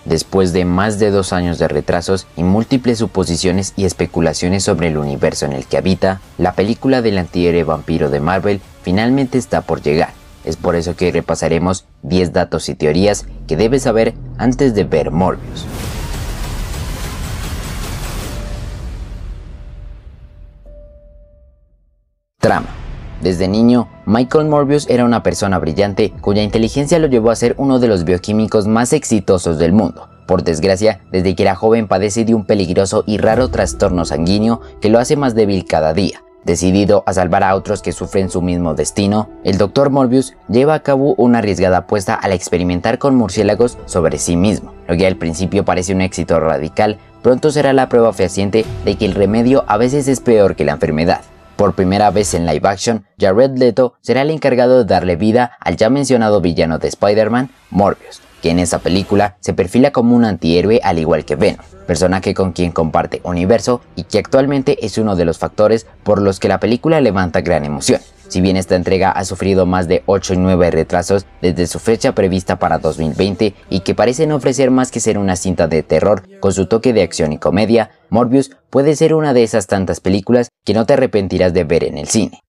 Después de más de 2 años de retrasos y múltiples suposiciones y especulaciones sobre el universo en el que habita, la película del antihéroe vampiro de Marvel finalmente está por llegar. Es por eso que repasaremos 10 datos y teorías que debes saber antes de ver Morbius. Trama. Desde niño, Michael Morbius era una persona brillante cuya inteligencia lo llevó a ser uno de los bioquímicos más exitosos del mundo. Por desgracia, desde que era joven padece de un peligroso y raro trastorno sanguíneo que lo hace más débil cada día. Decidido a salvar a otros que sufren su mismo destino, el Dr. Morbius lleva a cabo una arriesgada apuesta al experimentar con murciélagos sobre sí mismo. Lo que al principio parece un éxito radical, pronto será la prueba fehaciente de que el remedio a veces es peor que la enfermedad. Por primera vez en live action, Jared Leto será el encargado de darle vida al ya mencionado villano de Spider-Man, Morbius, que en esa película se perfila como un antihéroe al igual que Venom, personaje con quien comparte universo y que actualmente es uno de los factores por los que la película levanta gran emoción. Si bien esta entrega ha sufrido más de 8 y 9 retrasos desde su fecha prevista para 2020 y que parece no ofrecer más que ser una cinta de terror con su toque de acción y comedia, Morbius puede ser una de esas tantas películas que no te arrepentirás de ver en el cine.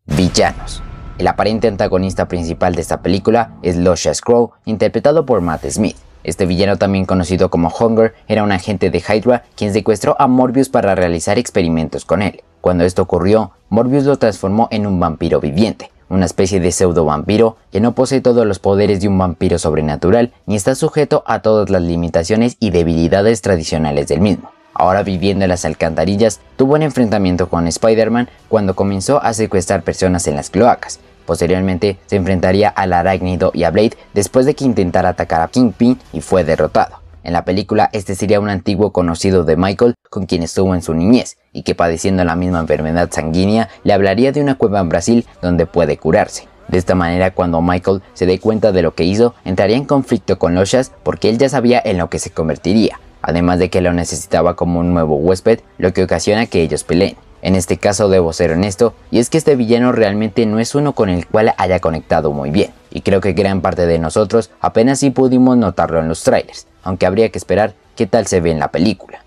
Villanos. El aparente antagonista principal de esta película es Lucius Crowe, interpretado por Matt Smith. Este villano, también conocido como Hunger, era un agente de Hydra quien secuestró a Morbius para realizar experimentos con él. Cuando esto ocurrió, Morbius lo transformó en un vampiro viviente, una especie de pseudo vampiro que no posee todos los poderes de un vampiro sobrenatural ni está sujeto a todas las limitaciones y debilidades tradicionales del mismo. Ahora viviendo en las alcantarillas, tuvo un enfrentamiento con Spider-Man cuando comenzó a secuestrar personas en las cloacas. Posteriormente se enfrentaría al Arácnido y a Blade después de que intentara atacar a Kingpin y fue derrotado. En la película este sería un antiguo conocido de Michael con quien estuvo en su niñez y que padeciendo la misma enfermedad sanguínea le hablaría de una cueva en Brasil donde puede curarse. De esta manera, cuando Michael se dé cuenta de lo que hizo, entraría en conflicto con Lucius porque él ya sabía en lo que se convertiría, además de que lo necesitaba como un nuevo huésped, lo que ocasiona que ellos peleen. En este caso debo ser honesto, y es que este villano realmente no es uno con el cual haya conectado muy bien, y creo que gran parte de nosotros apenas sí pudimos notarlo en los trailers, aunque habría que esperar qué tal se ve en la película.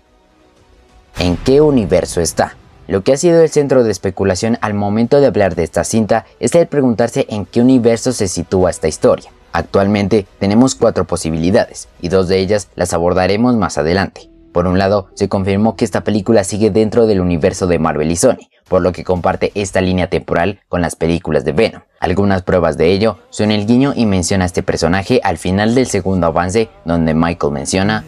¿En qué universo está? Lo que ha sido el centro de especulación al momento de hablar de esta cinta es el preguntarse en qué universo se sitúa esta historia. Actualmente tenemos 4 posibilidades, y 2 de ellas las abordaremos más adelante. Por un lado, se confirmó que esta película sigue dentro del universo de Marvel y Sony, por lo que comparte esta línea temporal con las películas de Venom. Algunas pruebas de ello son el guiño y menciona a este personaje al final del segundo avance, donde Michael menciona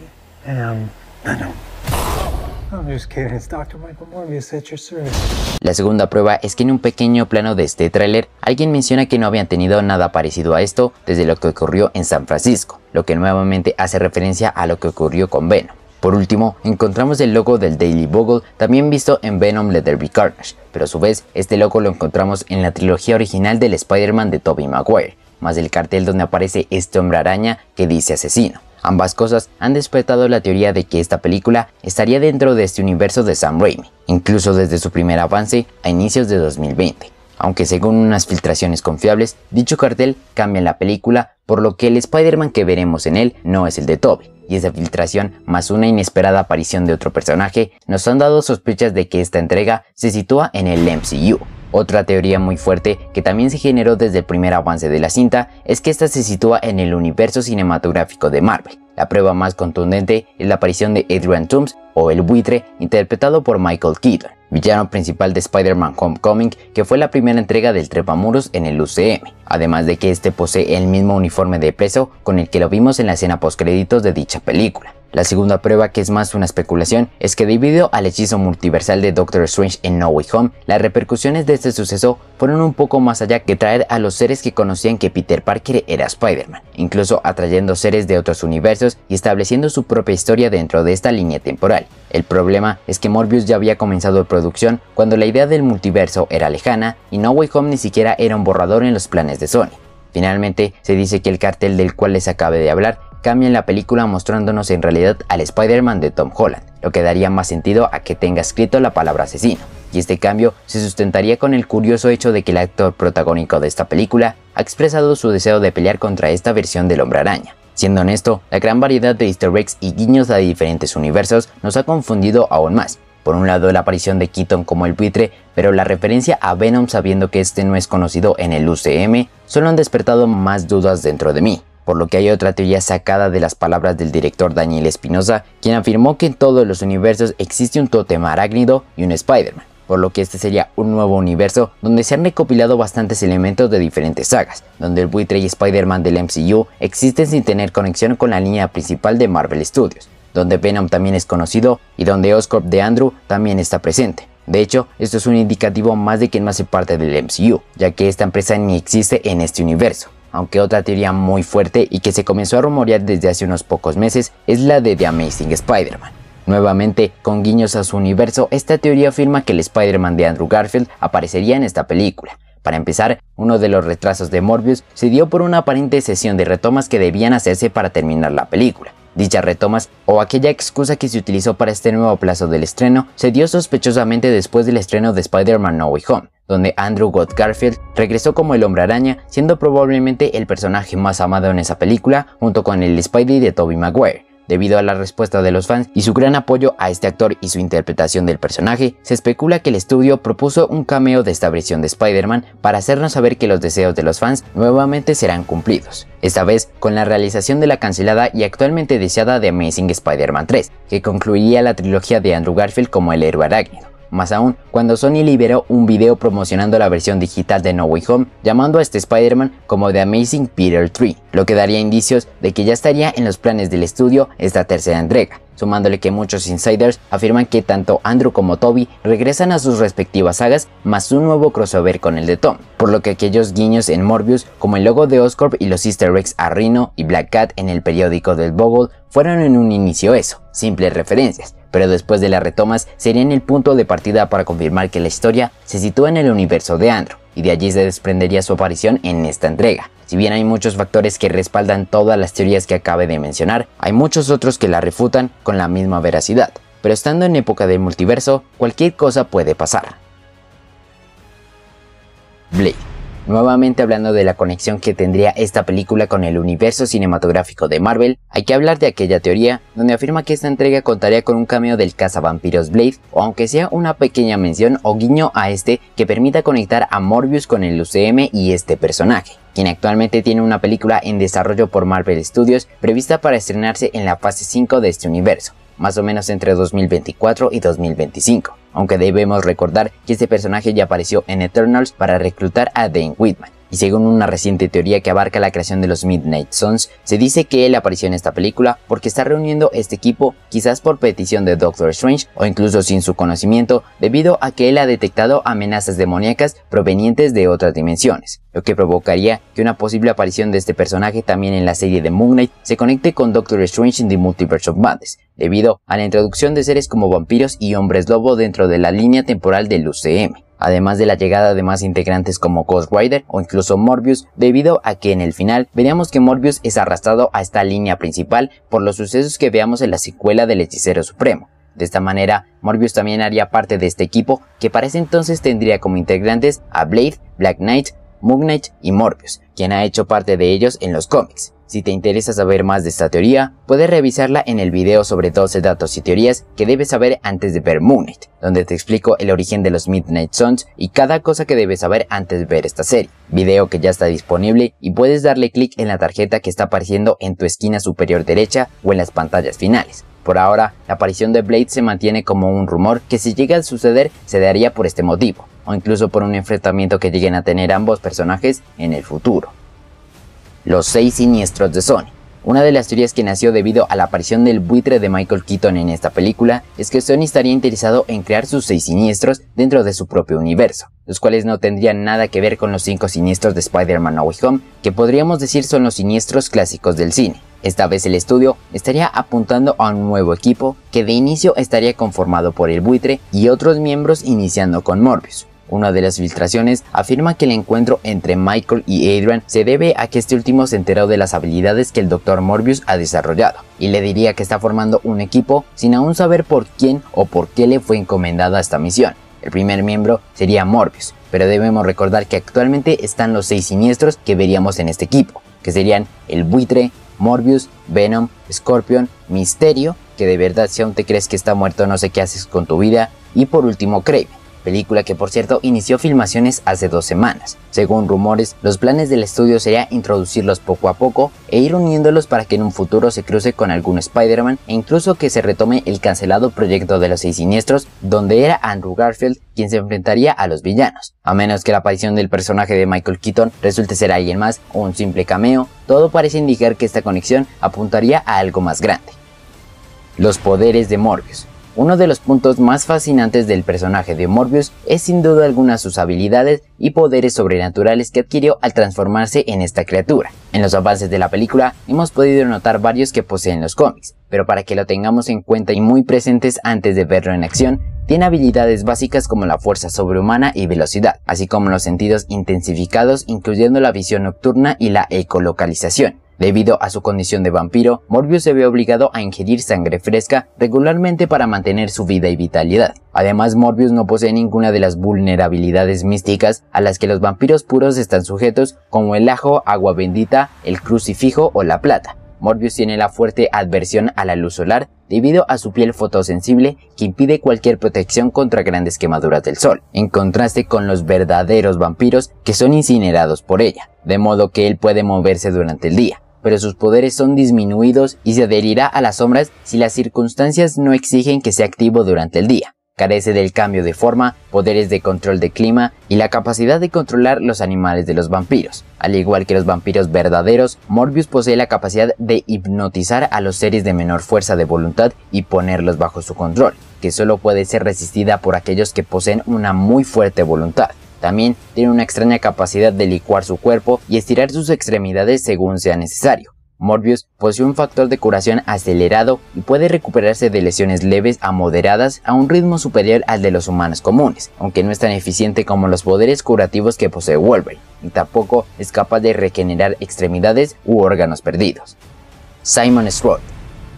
La segunda prueba es que en un pequeño plano de este tráiler, alguien menciona que no habían tenido nada parecido a esto desde lo que ocurrió en San Francisco, lo que nuevamente hace referencia a lo que ocurrió con Venom. Por último, encontramos el logo del Daily Bugle, también visto en Venom Let There Be Carnage, pero a su vez este logo lo encontramos en la trilogía original del Spider-Man de Tobey Maguire, más el cartel donde aparece este hombre araña que dice asesino. Ambas cosas han despertado la teoría de que esta película estaría dentro de este universo de Sam Raimi, incluso desde su primer avance a inicios de 2020. Aunque según unas filtraciones confiables, dicho cartel cambia en la película, por lo que el Spider-Man que veremos en él no es el de Tobey, y esa filtración más una inesperada aparición de otro personaje nos han dado sospechas de que esta entrega se sitúa en el MCU. Otra teoría muy fuerte que también se generó desde el primer avance de la cinta es que esta se sitúa en el universo cinematográfico de Marvel. La prueba más contundente es la aparición de Adrian Toomes, o el buitre, interpretado por Michael Keaton, villano principal de Spider-Man Homecoming, que fue la primera entrega del trepamuros en el UCM, además de que este posee el mismo uniforme de preso con el que lo vimos en la escena postcréditos de dicha película. La segunda prueba, que es más una especulación, es que debido al hechizo multiversal de Doctor Strange en No Way Home, las repercusiones de este suceso fueron un poco más allá que traer a los seres que conocían que Peter Parker era Spider-Man, incluso atrayendo seres de otros universos y estableciendo su propia historia dentro de esta línea temporal. El problema es que Morbius ya había comenzado producción cuando la idea del multiverso era lejana y No Way Home ni siquiera era un borrador en los planes de Sony. Finalmente, se dice que el cartel del cual les acabé de hablar cambia en la película mostrándonos en realidad al Spider-Man de Tom Holland, lo que daría más sentido a que tenga escrito la palabra asesino, y este cambio se sustentaría con el curioso hecho de que el actor protagónico de esta película ha expresado su deseo de pelear contra esta versión del Hombre Araña. Siendo honesto, la gran variedad de easter eggs y guiños a diferentes universos nos ha confundido aún más. Por un lado la aparición de Keaton como el buitre, pero la referencia a Venom sabiendo que este no es conocido en el UCM, solo han despertado más dudas dentro de mí. Por lo que hay otra teoría sacada de las palabras del director Daniel Espinosa, quien afirmó que en todos los universos existe un tótem arácnido y un Spider-Man, por lo que este sería un nuevo universo donde se han recopilado bastantes elementos de diferentes sagas, donde el buitre y Spider-Man del MCU existen sin tener conexión con la línea principal de Marvel Studios, donde Venom también es conocido y donde Oscorp de Andrew también está presente. De hecho, esto es un indicativo más de que no hace parte del MCU, ya que esta empresa ni existe en este universo. Aunque otra teoría muy fuerte y que se comenzó a rumorear desde hace unos pocos meses es la de The Amazing Spider-Man. Nuevamente, con guiños a su universo, esta teoría afirma que el Spider-Man de Andrew Garfield aparecería en esta película. Para empezar, uno de los retrasos de Morbius se dio por una aparente sesión de retomas que debían hacerse para terminar la película. Dichas retomas, o aquella excusa que se utilizó para este nuevo plazo del estreno, se dio sospechosamente después del estreno de Spider-Man No Way Home, donde Andrew Garfield regresó como el Hombre Araña, siendo probablemente el personaje más amado en esa película, junto con el Spidey de Tobey Maguire. Debido a la respuesta de los fans y su gran apoyo a este actor y su interpretación del personaje, se especula que el estudio propuso un cameo de esta versión de Spider-Man para hacernos saber que los deseos de los fans nuevamente serán cumplidos. Esta vez con la realización de la cancelada y actualmente deseada The Amazing Spider-Man 3, que concluiría la trilogía de Andrew Garfield como el héroe arácnido. Más aún, cuando Sony liberó un video promocionando la versión digital de No Way Home, llamando a este Spider-Man como The Amazing Peter 3, lo que daría indicios de que ya estaría en los planes del estudio esta tercera entrega, sumándole que muchos insiders afirman que tanto Andrew como Tobey regresan a sus respectivas sagas, más un nuevo crossover con el de Tom, por lo que aquellos guiños en Morbius, como el logo de Oscorp y los easter eggs a Rhino y Black Cat en el periódico del Bogle, fueron en un inicio eso, simples referencias, pero después de las retomas serían el punto de partida para confirmar que la historia se sitúa en el universo de Andrew, y de allí se desprendería su aparición en esta entrega. Si bien hay muchos factores que respaldan todas las teorías que acabé de mencionar, hay muchos otros que la refutan con la misma veracidad, pero estando en época del multiverso, cualquier cosa puede pasar. Blade. Nuevamente hablando de la conexión que tendría esta película con el universo cinematográfico de Marvel, hay que hablar de aquella teoría donde afirma que esta entrega contaría con un cameo del cazavampiros Blade, o aunque sea una pequeña mención o guiño a este que permita conectar a Morbius con el UCM y este personaje, quien actualmente tiene una película en desarrollo por Marvel Studios prevista para estrenarse en la fase 5 de este universo, más o menos entre 2024 y 2025, aunque debemos recordar que este personaje ya apareció en Eternals para reclutar a Dane Whitman, y según una reciente teoría que abarca la creación de los Midnight Suns, se dice que él apareció en esta película porque está reuniendo este equipo quizás por petición de Doctor Strange o incluso sin su conocimiento, debido a que él ha detectado amenazas demoníacas provenientes de otras dimensiones, lo que provocaría que una posible aparición de este personaje también en la serie de Moon Knight se conecte con Doctor Strange in the Multiverse of Madness, debido a la introducción de seres como vampiros y hombres lobo dentro de la línea temporal del UCM. Además de la llegada de más integrantes como Ghost Rider o incluso Morbius, debido a que en el final veríamos que Morbius es arrastrado a esta línea principal por los sucesos que veamos en la secuela del Hechicero Supremo. De esta manera, Morbius también haría parte de este equipo, que para ese entonces tendría como integrantes a Blade, Black Knight, Moon Knight y Morbius, quien ha hecho parte de ellos en los cómics. Si te interesa saber más de esta teoría, puedes revisarla en el video sobre 12 datos y teorías que debes saber antes de ver Moon Knight, donde te explico el origen de los Midnight Suns y cada cosa que debes saber antes de ver esta serie, video que ya está disponible y puedes darle clic en la tarjeta que está apareciendo en tu esquina superior derecha o en las pantallas finales. Por ahora, la aparición de Blade se mantiene como un rumor que si llega a suceder se daría por este motivo, o incluso por un enfrentamiento que lleguen a tener ambos personajes en el futuro. Los 6 siniestros de Sony. Una de las teorías que nació debido a la aparición del buitre de Michael Keaton en esta película es que Sony estaría interesado en crear sus 6 siniestros dentro de su propio universo, los cuales no tendrían nada que ver con los 5 siniestros de Spider-Man No Way Home, que podríamos decir son los siniestros clásicos del cine. Esta vez el estudio estaría apuntando a un nuevo equipo que de inicio estaría conformado por el buitre y otros miembros iniciando con Morbius. Una de las filtraciones afirma que el encuentro entre Michael y Adrian se debe a que este último se enteró de las habilidades que el Dr. Morbius ha desarrollado y le diría que está formando un equipo sin aún saber por quién o por qué le fue encomendada esta misión. El primer miembro sería Morbius, pero debemos recordar que actualmente están los 6 siniestros que veríamos en este equipo, que serían el buitre, Morbius, Venom, Scorpion, Mysterio, que de verdad si aún te crees que está muerto no sé qué haces con tu vida, y por último Kraven, película que por cierto inició filmaciones hace 2 semanas. Según rumores, los planes del estudio sería introducirlos poco a poco e ir uniéndolos para que en un futuro se cruce con algún Spider-Man e incluso que se retome el cancelado proyecto de los 6 Siniestros, donde era Andrew Garfield quien se enfrentaría a los villanos. A menos que la aparición del personaje de Michael Keaton resulte ser alguien más o un simple cameo, todo parece indicar que esta conexión apuntaría a algo más grande. Los poderes de Morbius. Uno de los puntos más fascinantes del personaje de Morbius es sin duda alguna sus habilidades y poderes sobrenaturales que adquirió al transformarse en esta criatura. En los avances de la película hemos podido notar varios que poseen los cómics, pero para que lo tengamos en cuenta y muy presentes antes de verlo en acción, tiene habilidades básicas como la fuerza sobrehumana y velocidad, así como los sentidos intensificados incluyendo la visión nocturna y la ecolocalización. Debido a su condición de vampiro, Morbius se ve obligado a ingerir sangre fresca regularmente para mantener su vida y vitalidad. Además, Morbius no posee ninguna de las vulnerabilidades místicas a las que los vampiros puros están sujetos, como el ajo, agua bendita, el crucifijo o la plata. Morbius tiene la fuerte adversión a la luz solar debido a su piel fotosensible que impide cualquier protección contra grandes quemaduras del sol, en contraste con los verdaderos vampiros que son incinerados por ella, de modo que él puede moverse durante el día, pero sus poderes son disminuidos y se adherirá a las sombras si las circunstancias no exigen que sea activo durante el día. Carece del cambio de forma, poderes de control de clima y la capacidad de controlar los animales de los vampiros. Al igual que los vampiros verdaderos, Morbius posee la capacidad de hipnotizar a los seres de menor fuerza de voluntad y ponerlos bajo su control, que solo puede ser resistida por aquellos que poseen una muy fuerte voluntad. También tiene una extraña capacidad de licuar su cuerpo y estirar sus extremidades según sea necesario. Morbius posee un factor de curación acelerado y puede recuperarse de lesiones leves a moderadas a un ritmo superior al de los humanos comunes, aunque no es tan eficiente como los poderes curativos que posee Wolverine, y tampoco es capaz de regenerar extremidades u órganos perdidos. Simon Strode.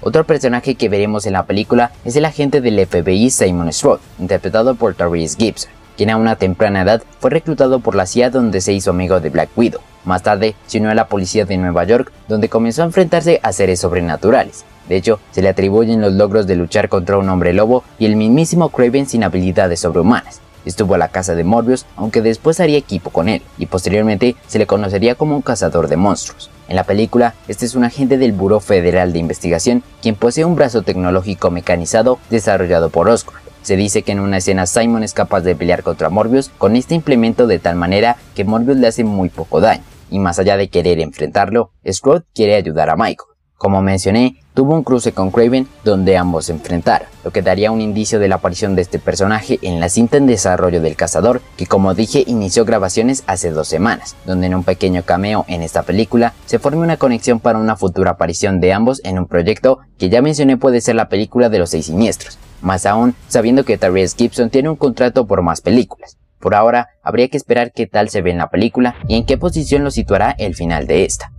Otro personaje que veremos en la película es el agente del FBI Simon Strode, interpretado por Tyrese Gibson, quien a una temprana edad fue reclutado por la CIA donde se hizo amigo de Black Widow. Más tarde se unió a la policía de Nueva York donde comenzó a enfrentarse a seres sobrenaturales. De hecho, se le atribuyen los logros de luchar contra un hombre lobo y el mismísimo Kraven sin habilidades sobrehumanas. Estuvo a la casa de Morbius, aunque después haría equipo con él, y posteriormente se le conocería como un cazador de monstruos. En la película, este es un agente del Buró Federal de Investigación, quien posee un brazo tecnológico mecanizado desarrollado por Oscorp. Se dice que en una escena Simon es capaz de pelear contra Morbius con este implemento de tal manera que Morbius le hace muy poco daño, y más allá de querer enfrentarlo, Strode quiere ayudar a Michael. Como mencioné, tuvo un cruce con Kraven donde ambos se enfrentaron, lo que daría un indicio de la aparición de este personaje en la cinta en desarrollo del Cazador, que como dije inició grabaciones hace 2 semanas, donde en un pequeño cameo en esta película se forma una conexión para una futura aparición de ambos en un proyecto que ya mencioné puede ser la película de los 6 Siniestros, más aún sabiendo que Tyrese Gibson tiene un contrato por más películas. Por ahora, habría que esperar qué tal se ve en la película y en qué posición lo situará el final de esta.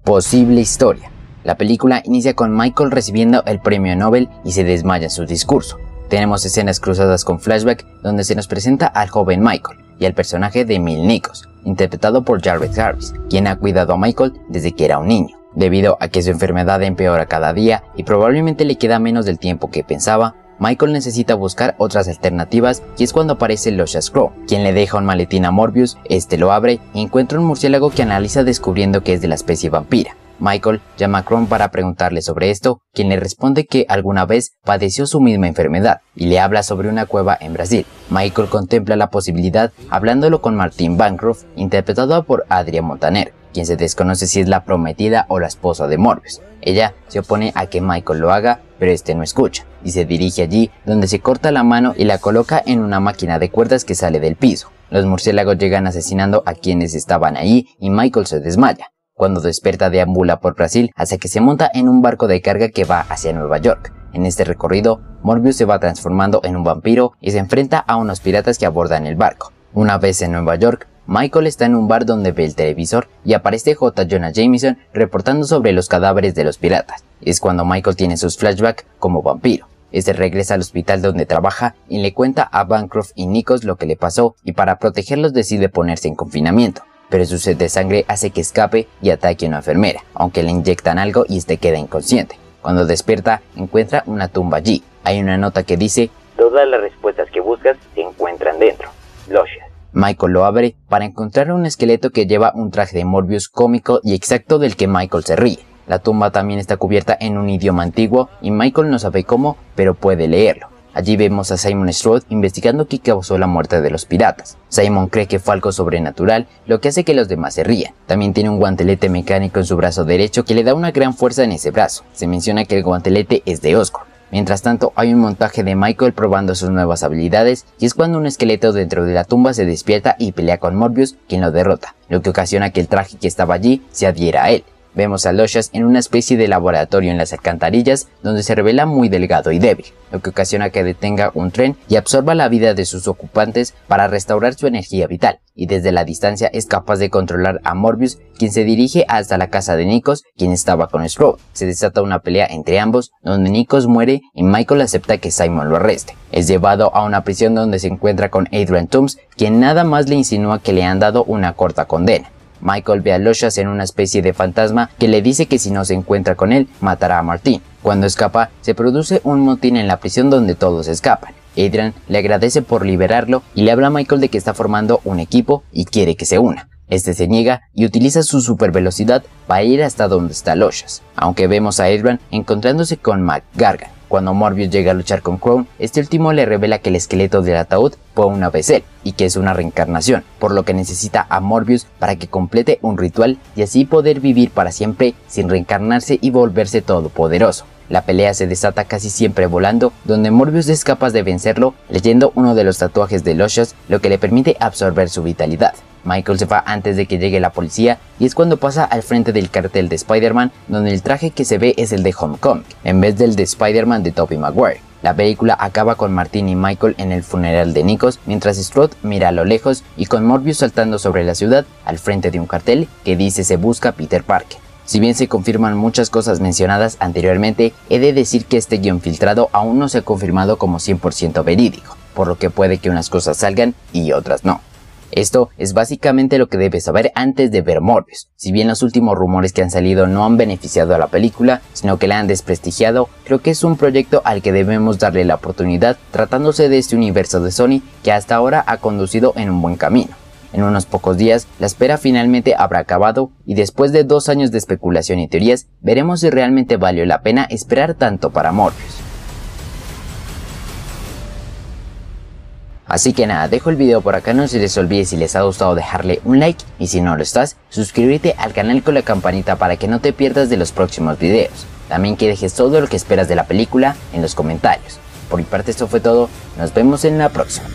Posible historia. La película inicia con Michael recibiendo el premio Nobel y se desmaya en su discurso. Tenemos escenas cruzadas con flashback donde se nos presenta al joven Michael y al personaje de Mil Nichols, interpretado por Jared Harris, quien ha cuidado a Michael desde que era un niño. Debido a que su enfermedad empeora cada día y probablemente le queda menos del tiempo que pensaba, Michael necesita buscar otras alternativas y es cuando aparece Luscious Crow, quien le deja un maletín a Morbius, este lo abre y encuentra un murciélago que analiza descubriendo que es de la especie vampira. Michael llama a Crow para preguntarle sobre esto, quien le responde que alguna vez padeció su misma enfermedad y le habla sobre una cueva en Brasil. Michael contempla la posibilidad hablándolo con Martine Bancroft, interpretada por Adria Montaner, quien se desconoce si es la prometida o la esposa de Morbius. Ella se opone a que Michael lo haga, pero este no escucha, y se dirige allí donde se corta la mano y la coloca en una máquina de cuerdas que sale del piso. Los murciélagos llegan asesinando a quienes estaban allí y Michael se desmaya. Cuando despierta deambula por Brasil hasta que se monta en un barco de carga que va hacia Nueva York. En este recorrido, Morbius se va transformando en un vampiro y se enfrenta a unos piratas que abordan el barco. Una vez en Nueva York, Michael está en un bar donde ve el televisor y aparece J. Jonah Jameson reportando sobre los cadáveres de los piratas. Es cuando Michael tiene sus flashbacks como vampiro. Este regresa al hospital donde trabaja y le cuenta a Bancroft y Nichols lo que le pasó y para protegerlos decide ponerse en confinamiento. pero su sed de sangre hace que escape y ataque a una enfermera, aunque le inyectan algo y este queda inconsciente. Cuando despierta, encuentra una tumba allí. Hay una nota que dice: todas las respuestas que buscas se encuentran dentro. Lucius. Michael lo abre para encontrar un esqueleto que lleva un traje de Morbius cómico y exacto del que Michael se ríe. La tumba también está cubierta en un idioma antiguo y Michael no sabe cómo, pero puede leerlo. Allí vemos a Simon Strode investigando qué causó la muerte de los piratas. Simon cree que fue algo sobrenatural, lo que hace que los demás se rían. También tiene un guantelete mecánico en su brazo derecho que le da una gran fuerza en ese brazo. Se menciona que el guantelete es de Oscorp. Mientras tanto, hay un montaje de Michael probando sus nuevas habilidades, y es cuando un esqueleto dentro de la tumba se despierta y pelea con Morbius, quien lo derrota, lo que ocasiona que el traje que estaba allí se adhiera a él. Vemos a Lucius en una especie de laboratorio en las alcantarillas, donde se revela muy delgado y débil, lo que ocasiona que detenga un tren y absorba la vida de sus ocupantes para restaurar su energía vital, y desde la distancia es capaz de controlar a Morbius, quien se dirige hasta la casa de Nikos, quien estaba con Strode. Se desata una pelea entre ambos, donde Nikos muere y Michael acepta que Simon lo arreste. Es llevado a una prisión donde se encuentra con Adrian Toomes, quien nada más le insinúa que le han dado una corta condena. Michael ve a Lucius en una especie de fantasma que le dice que si no se encuentra con él, matará a Martin. Cuando escapa, se produce un motín en la prisión donde todos escapan. Adrian le agradece por liberarlo y le habla a Michael de que está formando un equipo y quiere que se una. Este se niega y utiliza su super velocidad para ir hasta donde está Lucius, aunque vemos a Adrian encontrándose con Mac Gargan. Cuando Morbius llega a luchar con Crone, este último le revela que el esqueleto del ataúd fue una vez él y que es una reencarnación, por lo que necesita a Morbius para que complete un ritual y así poder vivir para siempre sin reencarnarse y volverse todopoderoso. La pelea se desata casi siempre volando, donde Morbius es capaz de vencerlo leyendo uno de los tatuajes de Lucius, lo que le permite absorber su vitalidad. Michael se va antes de que llegue la policía y es cuando pasa al frente del cartel de Spider-Man, donde el traje que se ve es el de Homecoming, en vez del de Spider-Man de Tobey Maguire. La película acaba con Martin y Michael en el funeral de Nikos, mientras Strode mira a lo lejos y con Morbius saltando sobre la ciudad al frente de un cartel que dice se busca Peter Parker. Si bien se confirman muchas cosas mencionadas anteriormente, he de decir que este guión filtrado aún no se ha confirmado como 100% verídico, por lo que puede que unas cosas salgan y otras no. Esto es básicamente lo que debes saber antes de ver Morbius. Si bien los últimos rumores que han salido no han beneficiado a la película, sino que la han desprestigiado, creo que es un proyecto al que debemos darle la oportunidad tratándose de este universo de Sony que hasta ahora ha conducido en un buen camino. En unos pocos días, la espera finalmente habrá acabado y después de 2 años de especulación y teorías, veremos si realmente valió la pena esperar tanto para Morbius. Así que nada, dejo el video por acá, no se les olvide si les ha gustado dejarle un like y si no lo estás, suscríbete al canal con la campanita para que no te pierdas de los próximos videos. También que dejes todo lo que esperas de la película en los comentarios. Por mi parte esto fue todo, nos vemos en la próxima.